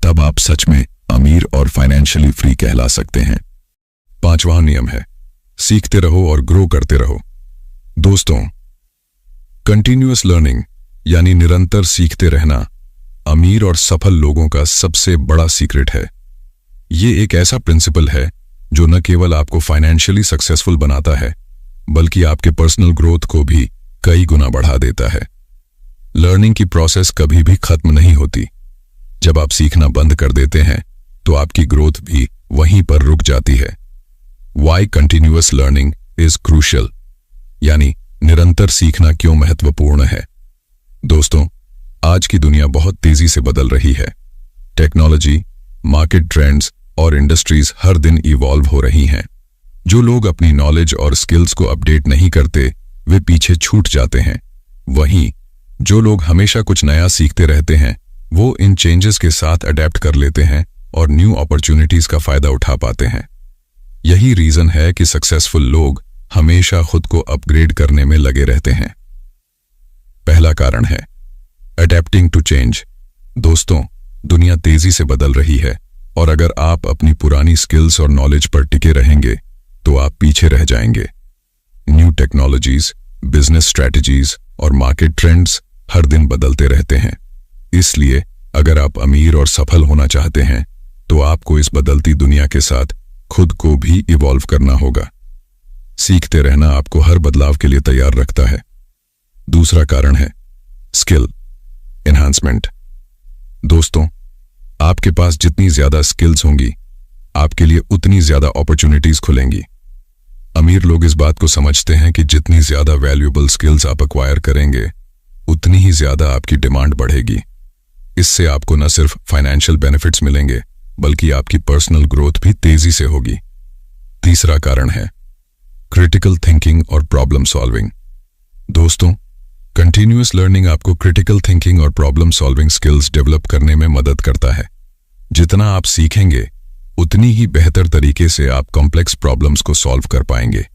तब आप सच में अमीर और फाइनेंशियली फ्री कहला सकते हैं। पांचवा नियम है, सीखते रहो और ग्रो करते रहो। दोस्तों, कंटिन्यूअस लर्निंग यानी निरंतर सीखते रहना अमीर और सफल लोगों का सबसे बड़ा सीक्रेट है। ये एक ऐसा प्रिंसिपल है जो न केवल आपको फाइनेंशियली सक्सेसफुल बनाता है, बल्कि आपके पर्सनल ग्रोथ को भी कई गुना बढ़ा देता है। लर्निंग की प्रोसेस कभी भी खत्म नहीं होती। जब आप सीखना बंद कर देते हैं तो आपकी ग्रोथ भी वहीं पर रुक जाती है। Why continuous learning is crucial, यानी निरंतर सीखना क्यों महत्वपूर्ण है। दोस्तों, आज की दुनिया बहुत तेजी से बदल रही है। टेक्नोलॉजी, मार्केट ट्रेंड्स और इंडस्ट्रीज हर दिन इवॉल्व हो रही हैं। जो लोग अपनी नॉलेज और स्किल्स को अपडेट नहीं करते, वे पीछे छूट जाते हैं। वहीं जो लोग हमेशा कुछ नया सीखते रहते हैं, वो इन चेंजेस के साथ अडेप्ट कर लेते हैं और न्यू अपॉर्चुनिटीज का फायदा उठा पाते हैं। यही रीजन है कि सक्सेसफुल लोग हमेशा खुद को अपग्रेड करने में लगे रहते हैं। पहला कारण है अडेप्टिंग टू चेंज। दोस्तों, दुनिया तेजी से बदल रही है और अगर आप अपनी पुरानी स्किल्स और नॉलेज पर टिके रहेंगे तो आप पीछे रह जाएंगे। न्यू टेक्नोलॉजीज, बिजनेस स्ट्रैटेजीज और मार्केट ट्रेंड्स हर दिन बदलते रहते हैं। इसलिए अगर आप अमीर और सफल होना चाहते हैं तो आपको इस बदलती दुनिया के साथ खुद को भी इवॉल्व करना होगा। सीखते रहना आपको हर बदलाव के लिए तैयार रखता है। दूसरा कारण है स्किल एनहांसमेंट। दोस्तों, आपके पास जितनी ज्यादा स्किल्स होंगी, आपके लिए उतनी ज्यादा अपॉर्चुनिटीज खुलेंगी। अमीर लोग इस बात को समझते हैं कि जितनी ज्यादा वैल्यूएबल स्किल्स आप एक्वायर करेंगे, उतनी ही ज्यादा आपकी डिमांड बढ़ेगी। इससे आपको न सिर्फ फाइनेंशियल बेनिफिट्स मिलेंगे, बल्कि आपकी पर्सनल ग्रोथ भी तेजी से होगी। तीसरा कारण है क्रिटिकल थिंकिंग और प्रॉब्लम सॉल्विंग। दोस्तों, कंटिन्यूअस लर्निंग आपको क्रिटिकल थिंकिंग और प्रॉब्लम सॉल्विंग स्किल्स डेवलप करने में मदद करता है। जितना आप सीखेंगे, उतनी ही बेहतर तरीके से आप कॉम्प्लेक्स प्रॉब्लम्स को सॉल्व कर पाएंगे।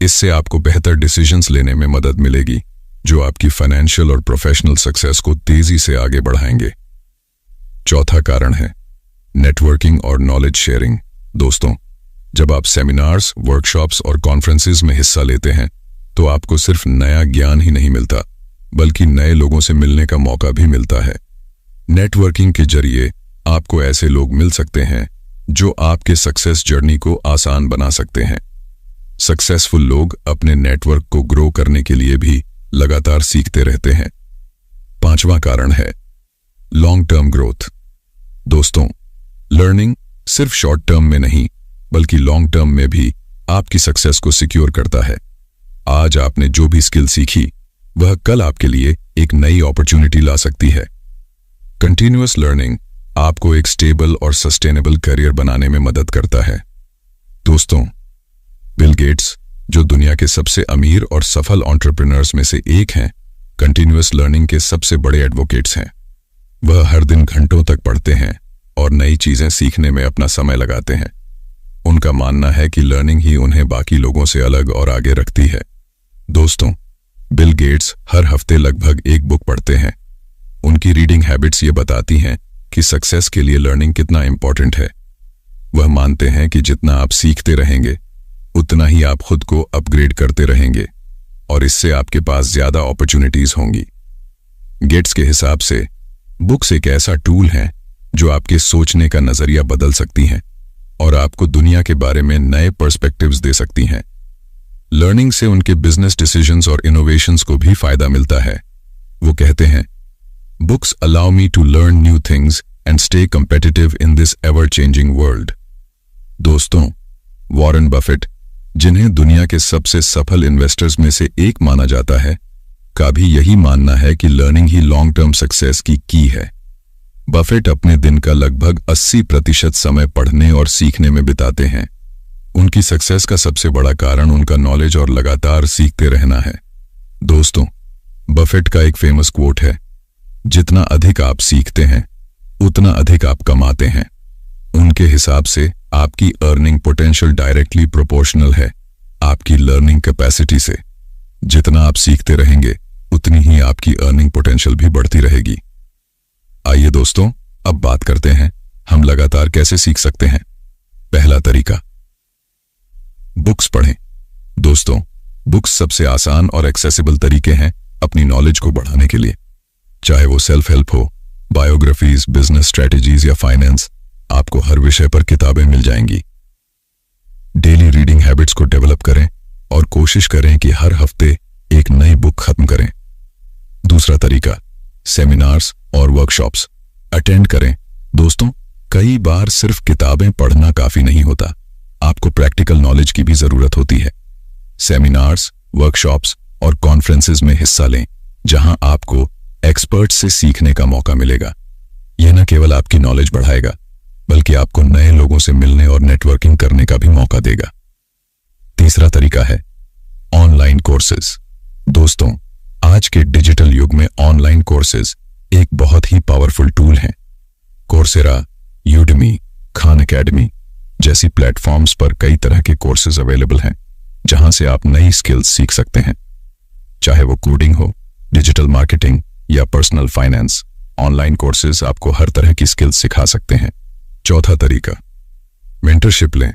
इससे आपको बेहतर डिसीजंस लेने में मदद मिलेगी, जो आपकी फाइनेंशियल और प्रोफेशनल सक्सेस को तेजी से आगे बढ़ाएंगे। चौथा कारण है नेटवर्किंग और नॉलेज शेयरिंग। दोस्तों, जब आप सेमिनार्स, वर्कशॉप्स और कॉन्फ्रेंसेस में हिस्सा लेते हैं तो आपको सिर्फ नया ज्ञान ही नहीं मिलता, बल्कि नए लोगों से मिलने का मौका भी मिलता है। नेटवर्किंग के जरिए आपको ऐसे लोग मिल सकते हैं जो आपके सक्सेस जर्नी को आसान बना सकते हैं। सक्सेसफुल लोग अपने नेटवर्क को ग्रो करने के लिए भी लगातार सीखते रहते हैं। पांचवां कारण है लॉन्ग टर्म ग्रोथ। दोस्तों, लर्निंग सिर्फ शॉर्ट टर्म में नहीं, बल्कि लॉन्ग टर्म में भी आपकी सक्सेस को सिक्योर करता है। आज आपने जो भी स्किल सीखी, वह कल आपके लिए एक नई अपॉर्चुनिटी ला सकती है। कंटिन्यूअस लर्निंग आपको एक स्टेबल और सस्टेनेबल करियर बनाने में मदद करता है। दोस्तों, बिल गेट्स, जो दुनिया के सबसे अमीर और सफल एंटरप्रेन्योर्स में से एक हैं, कंटिन्यूअस लर्निंग के सबसे बड़े एडवोकेट्स हैं। वह हर दिन घंटों तक पढ़ते हैं और नई चीजें सीखने में अपना समय लगाते हैं। उनका मानना है कि लर्निंग ही उन्हें बाकी लोगों से अलग और आगे रखती है। दोस्तों, बिल गेट्स हर हफ्ते लगभग एक बुक पढ़ते हैं। उनकी रीडिंग हैबिट्स ये बताती हैं कि सक्सेस के लिए लर्निंग कितना इंपॉर्टेंट है। वह मानते हैं कि जितना आप सीखते रहेंगे, उतना ही आप खुद को अपग्रेड करते रहेंगे और इससे आपके पास ज्यादा अपॉर्चुनिटीज होंगी। गेट्स के हिसाब से बुक्स एक ऐसा टूल है जो आपके सोचने का नजरिया बदल सकती हैं और आपको दुनिया के बारे में नए पर्सपेक्टिव्स दे सकती हैं। लर्निंग से उनके बिजनेस डिसीजंस और इनोवेशंस को भी फायदा मिलता है। वो कहते हैं, books allow me to learn new things and stay competitive in this ever changing world. दोस्तों, वॉरेन बफेट, जिन्हें दुनिया के सबसे सफल इन्वेस्टर्स में से एक माना जाता है, का भी यही मानना है कि लर्निंग ही लॉन्ग टर्म सक्सेस की है। बफेट अपने दिन का लगभग 80% समय पढ़ने और सीखने में बिताते हैं। उनकी सक्सेस का सबसे बड़ा कारण उनका नॉलेज और लगातार सीखते रहना है। दोस्तों, बफेट का एक फेमस कोट है, जितना अधिक आप सीखते हैं, उतना अधिक आप कमाते हैं। उनके हिसाब से आपकी अर्निंग पोटेंशियल डायरेक्टली प्रोपोर्शनल है आपकी लर्निंग कैपेसिटी से। जितना आप सीखते रहेंगे, उतनी ही आपकी अर्निंग पोटेंशियल भी बढ़ती रहेगी। आइए दोस्तों, अब बात करते हैं हम लगातार कैसे सीख सकते हैं। पहला तरीका, बुक्स पढ़ें। दोस्तों, बुक्स सबसे आसान और एक्सेसिबल तरीके हैं अपनी नॉलेज को बढ़ाने के लिए। चाहे वो सेल्फ हेल्प हो, बायोग्राफीज, बिजनेस स्ट्रैटेजीज या फाइनेंस, आपको हर विषय पर किताबें मिल जाएंगी। डेली रीडिंग हैबिट्स को डेवलप करें और कोशिश करें कि हर हफ्ते एक नई बुक खत्म करें। दूसरा तरीका, सेमिनार्स और वर्कशॉप्स अटेंड करें। दोस्तों, कई बार सिर्फ किताबें पढ़ना काफी नहीं होता, आपको प्रैक्टिकल नॉलेज की भी जरूरत होती है। सेमिनार्स, वर्कशॉप्स और कॉन्फ्रेंसेस में हिस्सा लें, जहां आपको एक्सपर्ट से सीखने का मौका मिलेगा। यह न केवल आपकी नॉलेज बढ़ाएगा, बल्कि आपको नए लोगों से मिलने और नेटवर्किंग करने का भी मौका देगा। तीसरा तरीका है ऑनलाइन कोर्सेज। दोस्तों, आज के डिजिटल युग में ऑनलाइन कोर्सेज एक बहुत ही पावरफुल टूल हैं। कोर्सेरा, यूडेमी, खान एकेडमी जैसी प्लेटफॉर्म्स पर कई तरह के कोर्सेज अवेलेबल हैं, जहां से आप नई स्किल्स सीख सकते हैं। चाहे वो कोडिंग हो, डिजिटल मार्केटिंग या पर्सनल फाइनेंस, ऑनलाइन कोर्सेज आपको हर तरह की स्किल्स सिखा सकते हैं। चौथा तरीका, मेंटरशिप लें।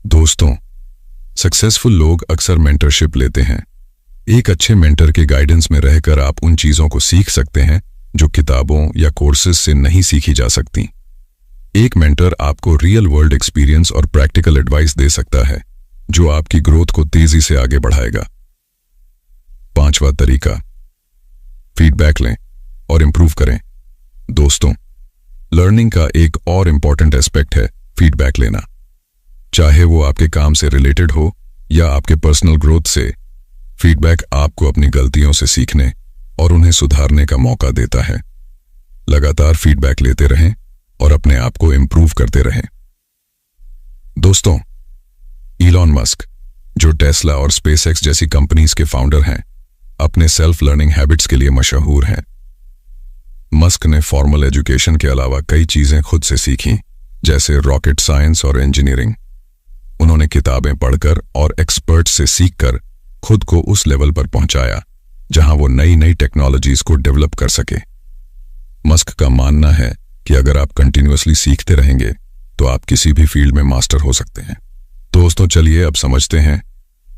दोस्तों, सक्सेसफुल लोग अक्सर मेंटरशिप लेते हैं। एक अच्छे मेंटर के गाइडेंस में रहकर आप उन चीजों को सीख सकते हैं जो किताबों या कोर्सेज से नहीं सीखी जा सकती। एक मेंटर आपको रियल वर्ल्ड एक्सपीरियंस और प्रैक्टिकल एडवाइस दे सकता है, जो आपकी ग्रोथ को तेजी से आगे बढ़ाएगा। पांचवा तरीका, फीडबैक लें और इंप्रूव करें। दोस्तों, लर्निंग का एक और इंपॉर्टेंट एस्पेक्ट है फीडबैक लेना। चाहे वो आपके काम से रिलेटेड हो या आपके पर्सनल ग्रोथ से, फीडबैक आपको अपनी गलतियों से सीखने और उन्हें सुधारने का मौका देता है। लगातार फीडबैक लेते रहें और अपने आप को इंप्रूव करते रहें। दोस्तों, इलॉन मस्क, जो टेस्ला और स्पेसएक्स जैसी कंपनीज के फाउंडर हैं, अपने सेल्फ लर्निंग हैबिट्स के लिए मशहूर हैं। मस्क ने फॉर्मल एजुकेशन के अलावा कई चीजें खुद से सीखी, जैसे रॉकेट साइंस और इंजीनियरिंग। उन्होंने किताबें पढ़कर और एक्सपर्ट से सीखकर खुद को उस लेवल पर पहुंचाया जहां वो नई नई टेक्नोलॉजीज को डेवलप कर सके। मस्क का मानना है कि अगर आप कंटिन्यूअसली सीखते रहेंगे तो आप किसी भी फील्ड में मास्टर हो सकते हैं। दोस्तों, चलिए अब समझते हैं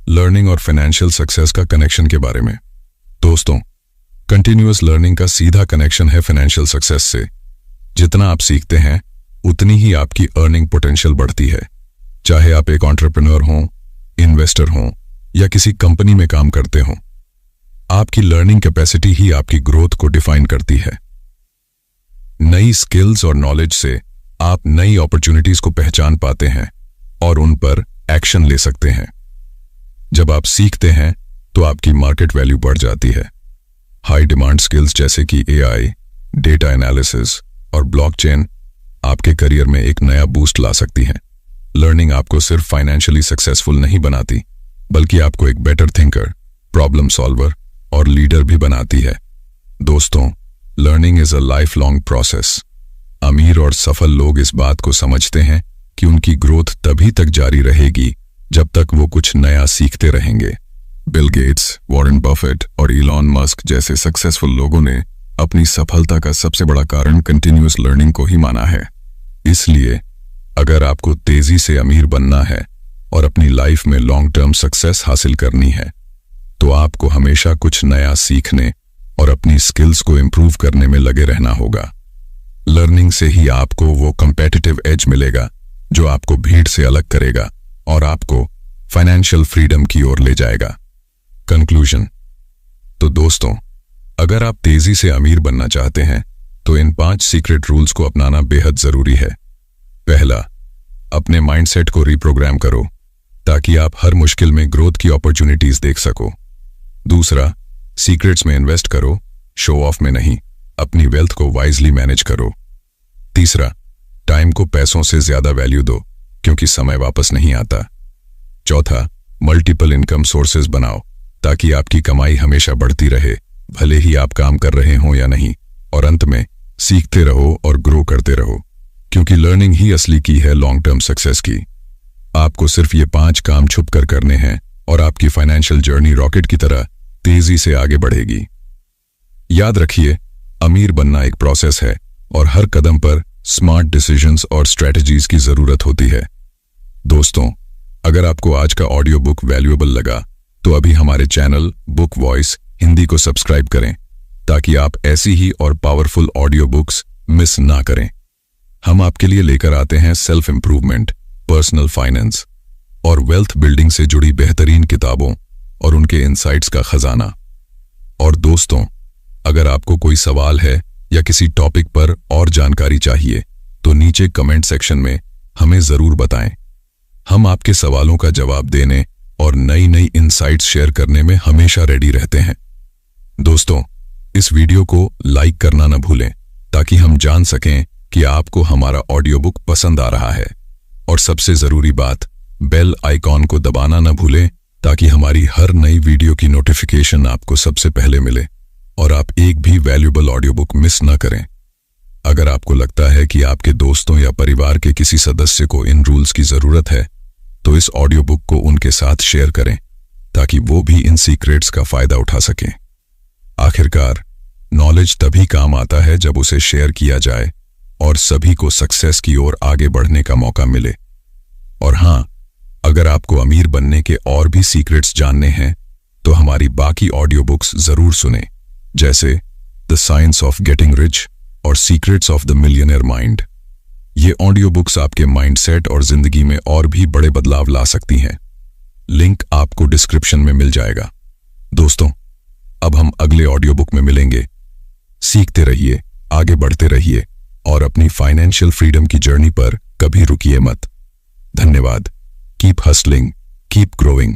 लर्निंग और फाइनेंशियल सक्सेस का कनेक्शन के बारे में। दोस्तों, कंटिन्यूअस लर्निंग का सीधा कनेक्शन है फाइनेंशियल सक्सेस से। जितना आप सीखते हैं, उतनी ही आपकी अर्निंग पोटेंशियल बढ़ती है। चाहे आप एक एंटरप्रेन्योर हों, इन्वेस्टर हों या किसी कंपनी में काम करते हों, आपकी लर्निंग कैपेसिटी ही आपकी ग्रोथ को डिफाइन करती है। नई स्किल्स और नॉलेज से आप नई अपॉर्चुनिटीज को पहचान पाते हैं और उन पर एक्शन ले सकते हैं। जब आप सीखते हैं तो आपकी मार्केट वैल्यू बढ़ जाती है। हाई डिमांड स्किल्स जैसे कि एआई, डेटा एनालिसिस और ब्लॉकचेन आपके करियर में एक नया बूस्ट ला सकती हैं। लर्निंग आपको सिर्फ फाइनेंशियली सक्सेसफुल नहीं बनाती, बल्कि आपको एक बेटर थिंकर, प्रॉब्लम सॉल्वर और लीडर भी बनाती है। दोस्तों, learning is a life long process. अमीर और सफल लोग इस बात को समझते हैं कि उनकी ग्रोथ तभी तक जारी रहेगी जब तक वो कुछ नया सीखते रहेंगे। बिल गेट्स, वॉरेन बफेट और इलॉन मस्क जैसे सक्सेसफुल लोगों ने अपनी सफलता का सबसे बड़ा कारण कंटिन्यूअस लर्निंग को ही माना है। इसलिए अगर आपको तेजी से अमीर बनना है और अपनी लाइफ में लॉन्ग टर्म सक्सेस हासिल करनी है, तो आपको हमेशा कुछ नया सीखने और अपनी स्किल्स को इंप्रूव करने में लगे रहना होगा। लर्निंग से ही आपको वो कम्पेटिटिव एज मिलेगा जो आपको भीड़ से अलग करेगा और आपको फाइनेंशियल फ्रीडम की ओर ले जाएगा। कंक्लूजन। तो दोस्तों, अगर आप तेजी से अमीर बनना चाहते हैं तो इन 5 सीक्रेट रूल्स को अपनाना बेहद जरूरी है। पहला, अपने माइंडसेट को रिप्रोग्राम करो ताकि आप हर मुश्किल में ग्रोथ की अपॉर्चुनिटीज देख सको। दूसरा, सीक्रेट्स में इन्वेस्ट करो, शो ऑफ में नहीं। अपनी वेल्थ को वाइजली मैनेज करो। तीसरा, टाइम को पैसों से ज्यादा वैल्यू दो, क्योंकि समय वापस नहीं आता। चौथा, मल्टीपल इनकम सोर्सेज बनाओ ताकि आपकी कमाई हमेशा बढ़ती रहे, भले ही आप काम कर रहे हों या नहीं। और अंत में, सीखते रहो और ग्रो करते रहो, क्योंकि लर्निंग ही असली की है लॉन्ग टर्म सक्सेस की। आपको सिर्फ ये 5 काम छुप कर करने हैं और आपकी फाइनेंशियल जर्नी रॉकेट की तरह तेजी से आगे बढ़ेगी। याद रखिए, अमीर बनना एक प्रोसेस है और हर कदम पर स्मार्ट डिसीजंस और स्ट्रेटजीज की जरूरत होती है। दोस्तों, अगर आपको आज का ऑडियो बुक वैल्यूएबल लगा तो अभी हमारे चैनल बुक वॉइस हिंदी को सब्सक्राइब करें ताकि आप ऐसी ही और पावरफुल ऑडियो बुक्स मिस ना करें। हम आपके लिए लेकर आते हैं सेल्फ इंप्रूवमेंट, पर्सनल फाइनेंस और वेल्थ बिल्डिंग से जुड़ी बेहतरीन किताबों और उनके इनसाइट्स का खजाना। और दोस्तों, अगर आपको कोई सवाल है या किसी टॉपिक पर और जानकारी चाहिए तो नीचे कमेंट सेक्शन में हमें जरूर बताएं। हम आपके सवालों का जवाब देने और नई नई इनसाइट्स शेयर करने में हमेशा रेडी रहते हैं। दोस्तों, इस वीडियो को लाइक करना न भूलें ताकि हम जान सकें कि आपको हमारा ऑडियो बुक पसंद आ रहा है। और सबसे जरूरी बात, बेल आइकॉन को दबाना न भूलें ताकि हमारी हर नई वीडियो की नोटिफिकेशन आपको सबसे पहले मिले और आप एक भी वैल्यूएबल ऑडियो बुक मिस न करें। अगर आपको लगता है कि आपके दोस्तों या परिवार के किसी सदस्य को इन रूल्स की जरूरत है तो इस ऑडियो बुक को उनके साथ शेयर करें ताकि वो भी इन सीक्रेट्स का फायदा उठा सकें। आखिरकार, नॉलेज तभी काम आता है जब उसे शेयर किया जाए और सभी को सक्सेस की ओर आगे बढ़ने का मौका मिले। और हां, अगर आपको अमीर बनने के और भी सीक्रेट्स जानने हैं तो हमारी बाकी ऑडियो बुक्स जरूर सुनें, जैसे the science of getting rich और secrets of the millionaire mind. ये ऑडियो बुक्स आपके माइंडसेट और जिंदगी में और भी बड़े बदलाव ला सकती हैं। लिंक आपको डिस्क्रिप्शन में मिल जाएगा। दोस्तों, अब हम अगले ऑडियो बुक में मिलेंगे। सीखते रहिए, आगे बढ़ते रहिए और अपनी फाइनेंशियल फ्रीडम की जर्नी पर कभी रुकिए मत। धन्यवाद। Keep hustling, keep growing.